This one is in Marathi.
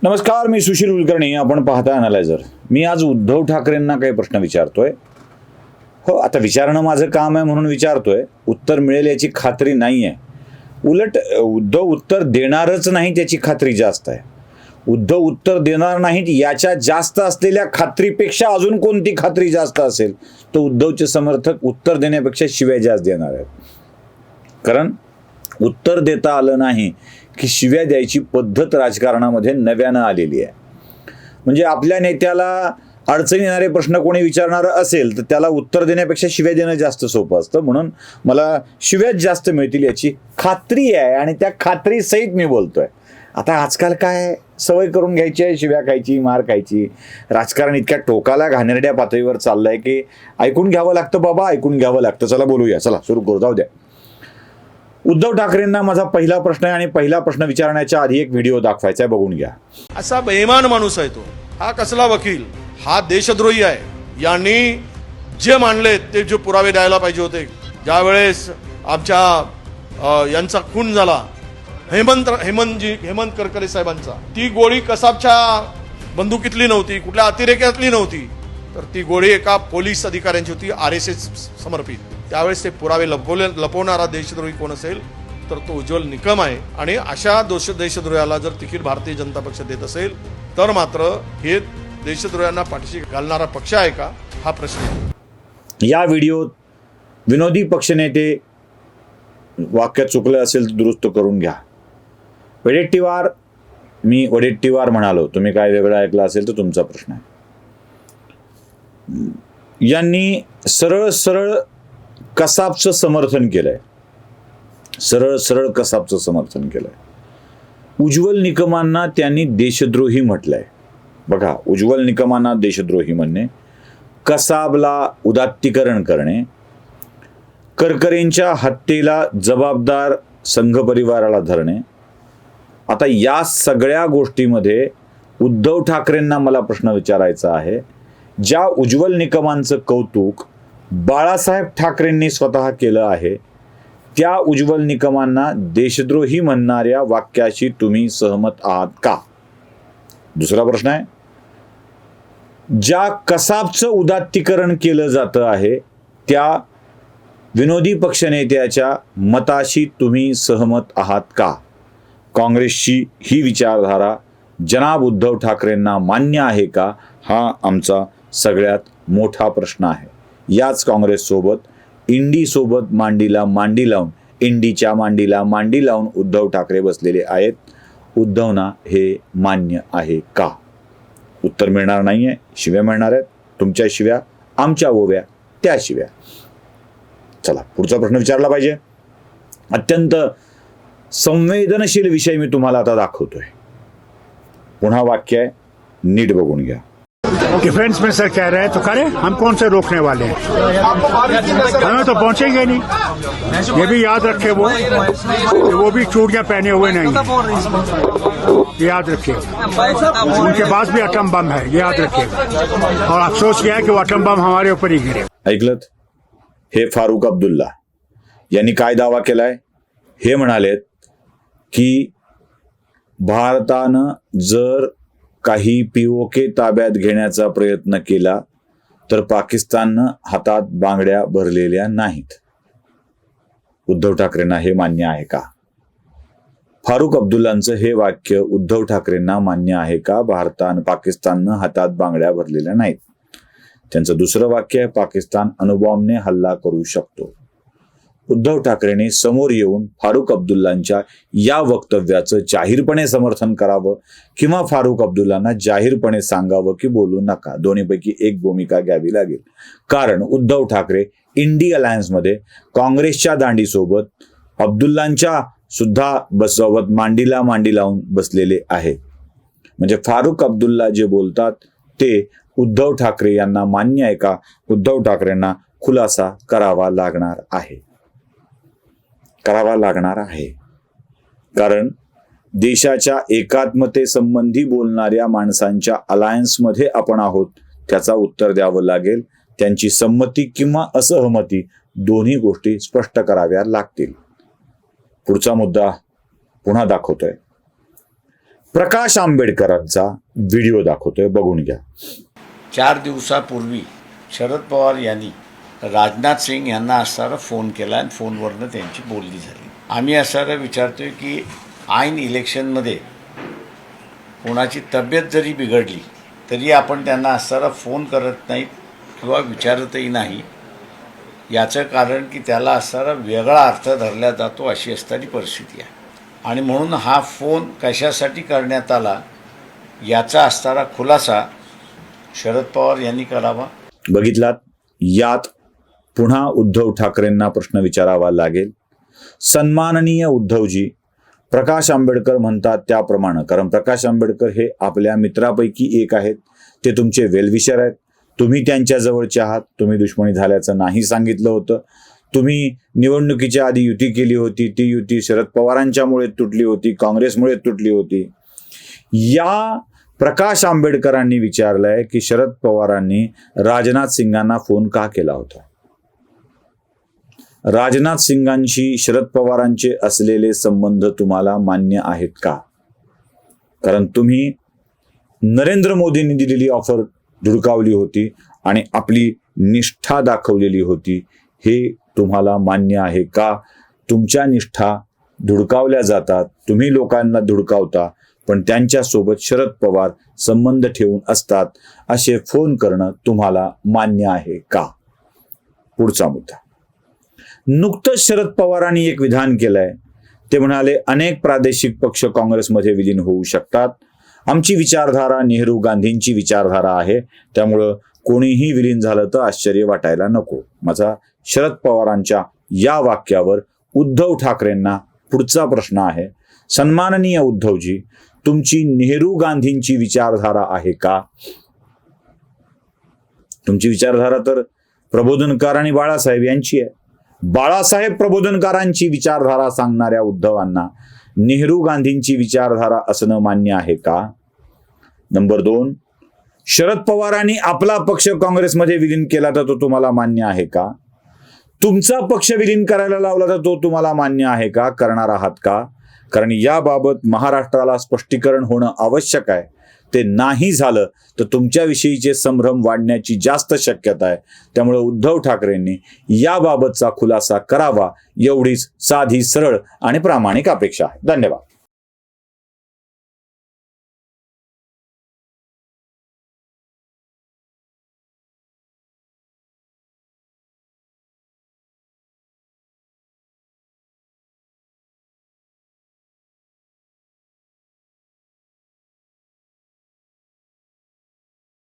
नमस्कार, मी सुशील कुलकर्णी. आपण पाहता अनालायझर. मी आज उद्धव ठाकरेंना काही प्रश्न विचारतोय. हो, आता विचारणं माझं काम आहे म्हणून विचारतोय. उत्तर मिळेल याची खात्री नाही आहे. उलट उद्धव उत्तर देणारच नाही त्याची खात्री जास्त आहे. उद्धव उत्तर देणार नाहीत याच्या जास्त असलेल्या खात्रीपेक्षा अजून कोणती खात्री जास्त असेल तर उद्धवचे समर्थक उत्तर देण्यापेक्षा शिव्या जास्त देणार आहेत. कारण उत्तर देता आलं नाही की शिव्या द्यायची पद्धत राजकारणामध्ये नव्यानं आलेली आहे. म्हणजे आपल्या नेत्याला अडचणी येणारे प्रश्न कोणी विचारणार असेल तर त्याला उत्तर देण्यापेक्षा शिव्या देणं जास्त सोपं असतं. म्हणून मला शिव्याच जास्त मिळतील याची खात्री आहे आणि त्या खात्रीसहित मी बोलतोय. आता आजकाल काय सवय करून घ्यायची आहे शिव्या खायची, मार खायची. राजकारण इतक्या टोकाला घाणेरड्या पातळीवर चाललंय की ऐकून घ्यावं लागतं बाबा, ऐकून घ्यावं लागतं. चला बोलूया, चला सुरू करू, जाऊ द्या. उद्धव ठाकरेंना माझा पहिला प्रश्न आहे आणि पहिला प्रश्न विचारण्याच्या आधी एक व्हिडिओ दाखवायचा आहे, बघून घ्या. असा बेईमान माणूस आहे तो. हा कसला वकील, हा देशद्रोही आहे. यांनी जे मांडले ते जे पुरावे द्यायला पाहिजे होते. ज्यावेळेस आमच्या यांचा खून झाला, हेमंत करकरे साहेबांचा, ती गोळी कसाबच्या बंदुकीतली नव्हती, कुठल्या अतिरेक्यातली नव्हती, तर ती गोळी एका पोलीस अधिकाऱ्यांची होती, RSS समर्पित. त्यावेळेस ते पुरावे लपवणारा देशद्रोही कोण असेल तर तो उज्ज्वल निकम आहे. आणि अशा देशद्रोह्याला जर तिकीट भारतीय जनता पक्ष देत असेल तर मात्र हे देशद्रोह्यांना पाठीशी घालणारा पक्ष आहे का, हा प्रश्न आहे. या व्हिडिओत विनोदी पक्षनेते, वाक्य चुकलं असेल तर दुरुस्त करून घ्या. वडेट्टीवार, मी वडेट्टीवार म्हणालो, तुम्ही काय वेगळं ऐकलं असेल तर तुमचा प्रश्न आहे. यांनी सरळ सरळ कसाबचं समर्थन केलंय. सरळ सरळ कसाबचं समर्थन केलंय. उज्ज्वल निकमांना त्यांनी देशद्रोही म्हटलंय. बघा, उज्ज्वल निकमांना देशद्रोही म्हणणे, कसाबला उदात्तीकरण करणे, करकरेंच्या हत्येला जबाबदार संघ परिवाराला धरणे. आता या सगळ्या गोष्टीमध्ये उद्धव ठाकरेंना मला प्रश्न विचारायचा आहे. ज्या उज्ज्वल निकमांचं कौतुक बाळासाहेब ठाकरेंनी स्वतः केलं आहे, त्या उज्ज्वल निकमांना देशद्रोही म्हणणाऱ्या वाक्याशी तुम्ही सहमत आहात का? दुसरा प्रश्न आहे, ज्या कसाबचं उदात्तीकरण केलं जातं आहे त्या विनोदी पक्षनेत्याच्या मताशी तुम्ही सहमत आहात का? काँग्रेसची ही विचारधारा जनाब उद्धव ठाकरेंना मान्य आहे का, हा आमचा सगळ्यात मोठा प्रश्न आहे. याच काँग्रेससोबत इंडीसोबत मांडीला मांडी लावून, इंडीच्या मांडीला मांडी लावून उद्धव ठाकरे बसलेले आहेत. उद्धवना हे मान्य आहे का? उत्तर मिळणार नाहीये, शिव्या मिळणार आहेत. तुमच्या शिव्या, आमच्या ओव्या, त्या शिव्या. चला पुढचा प्रश्न विचारला पाहिजे. अत्यंत संवेदनशील विषय मी तुम्हाला आता दाखवतोय. पुन्हा वाक्य आहे, नीट बघून घ्या. डिफेंस में सर कह रहे हैं तो करें, हम कौन से रोकने वाले हैं, हमें तो पहुंचेंगे नहीं. ये भी याद रखे वो भी चूड़ियां पहने हुए नहीं, याद रखिए. उनके पास भी एटम बम है, याद रखिए. और अफसोस किया है कि वो एटम बम हमारे ऊपर ही गिरे. ऐकलत? हे फारुख अब्दुल्ला यांनी काय दावा केलाय? हे म्हणालेत की भारतानं जर काही POK ताब्यात घेण्याचा प्रयत्न केला तर पाकिस्ताननं हातात बांगड्या भरलेल्या नाहीत. उद्धव ठाकरेंना हे मान्य आहे का? फारुख अब्दुल्लांचं हे वाक्य उद्धव ठाकरेंना मान्य आहे का? पाकिस्ताननं हातात बांगड्या भरलेल्या नाहीत. त्यांचं दुसरं वाक्य आहे, पाकिस्तान अणुबॉम्बने हल्ला करू शकतो. उद्धव ठाकरेंनी समोर येऊन फारुख अब्दुल्लांच्या या वक्तव्याचं जाहीरपणे समर्थन करावं किंवा फारुख अब्दुल्लांना जाहीरपणे सांगावं की बोलू नका. दोन्हीपैकी एक भूमिका घ्यावी लागेल. कारण उद्धव ठाकरे इंडी अलायन्समध्ये काँग्रेसच्या दांडीसोबत अब्दुल्लांच्या सुद्धा सोबत मांडीला मांडी लावून बसलेले आहे. म्हणजे फारुख अब्दुल्ला जे बोलतात ते उद्धव ठाकरे यांना मान्य आहे का? उद्धव ठाकरेंना खुलासा करावा लागणार आहे. कारण देशाच्या एकात्मतेसंबंधी बोलणाऱ्या माणसांच्या अलायन्समध्ये आपण आहोत, त्याचा उत्तर द्यावं लागेल. त्यांची संमती किंवा असहमती दोन्ही गोष्टी स्पष्ट कराव्या लागतील. पुढचा मुद्दा पुन्हा दाखवतोय. प्रकाश आंबेडकरांचा व्हिडिओ दाखवतोय, बघून घ्या. 4 दिवसापूर्वी शरद पवार यांनी राजनाथ सिंग यांना असणारा फोन केला आणि फोनवरनं त्यांची बोलणी झाली. आम्ही असणारा विचारतोय की ऐन इलेक्शनमध्ये कोणाची तब्येत जरी बिघडली तरी आपण त्यांना असणारा फोन करत नाहीत किंवा विचारतही नाही. याचं कारण की त्याला असणारा वेगळा अर्थ धरला जातो अशी असणारी परिस्थिती आहे. आणि म्हणून हा फोन कशासाठी करण्यात आला याचा असणारा खुलासा शरद पवार यांनी करावा. बघितलात, यात पुन्हा उद्धव ठाकरेंना प्रश्न विचारावा लागेल. सन्माननीय उद्धवजी, प्रकाश आंबेडकर म्हणतात त्याप्रमाणे, कारण प्रकाश आंबेडकर हे आपल्या मित्रापैकी एक आहेत, ते तुमचे वेलविशर आहेत, तुम्ही त्यांच्या जवळचे आहात, तुम्ही दुश्मनी झाल्याचं नाही सांगितलं होतं. तुम्ही निवडणुकीच्या आधी युती केली होती, ती युती शरद पवारांच्यामुळे तुटली होती, काँग्रेसमुळे तुटली होती. या प्रकाश आंबेडकरांनी विचारलंय की शरद पवारांनी राजनाथ सिंगांना फोन का केला होता. राजनाथ सिंगांशी शरद पवारांचे असलेले संबंध तुम्हाला मान्य आहेत का? कारण तुम्ही नरेंद्र मोदींनी दिलेली ऑफर धुडकावली होती आणि आपली निष्ठा दाखवलेली होती. हे तुम्हाला मान्य आहे का? तुमच्या निष्ठा धुडकावल्या जातात, तुम्ही लोकांना धुडकावता, पण त्यांच्यासोबत शरद पवार संबंध ठेवून असतात, असे फोन करणं तुम्हाला मान्य आहे का? पुढचा मुद्दा. नुकतंच शरद पवारांनी एक विधान केलंय. ते म्हणाले, अनेक प्रादेशिक पक्ष काँग्रेसमध्ये विलीन होऊ शकतात. आमची विचारधारा नेहरू गांधींची विचारधारा आहे, त्यामुळं कोणीही विलीन झालं तर आश्चर्य वाटायला नको. माझा शरद पवारांच्या या वाक्यावर उद्धव ठाकरेंना पुढचा प्रश्न आहे. सन्माननीय उद्धवजी, तुमची नेहरू गांधींची विचारधारा आहे का? तुमची विचारधारा तर प्रबोधनकार आणि बाळासाहेब यांची आहे. बाळासाहेब प्रबोधनकारांची विचारधारा सांगणाऱ्या उद्धवांना नेहरू गांधींची विचारधारा असणं मान्य आहे का? नंबर 2, शरद पवारांनी आपला पक्ष काँग्रेसमध्ये विलीन केला तर तो तुम्हाला मान्य आहे का? तुमचा पक्ष विलीन करायला लावला तर तो तुम्हाला मान्य आहे का? करणार आहात का? कारण याबाबत महाराष्ट्राला स्पष्टीकरण होणं आवश्यक आहे. ते नाही झालं तर तुमच्याविषयीचे संभ्रम वाढण्याची जास्त शक्यता आहे. त्यामुळे उद्धव ठाकरेंनी याबाबतचा खुलासा करावा, एवढीच साधी, सरळ आणि प्रामाणिक अपेक्षा आहे. धन्यवाद.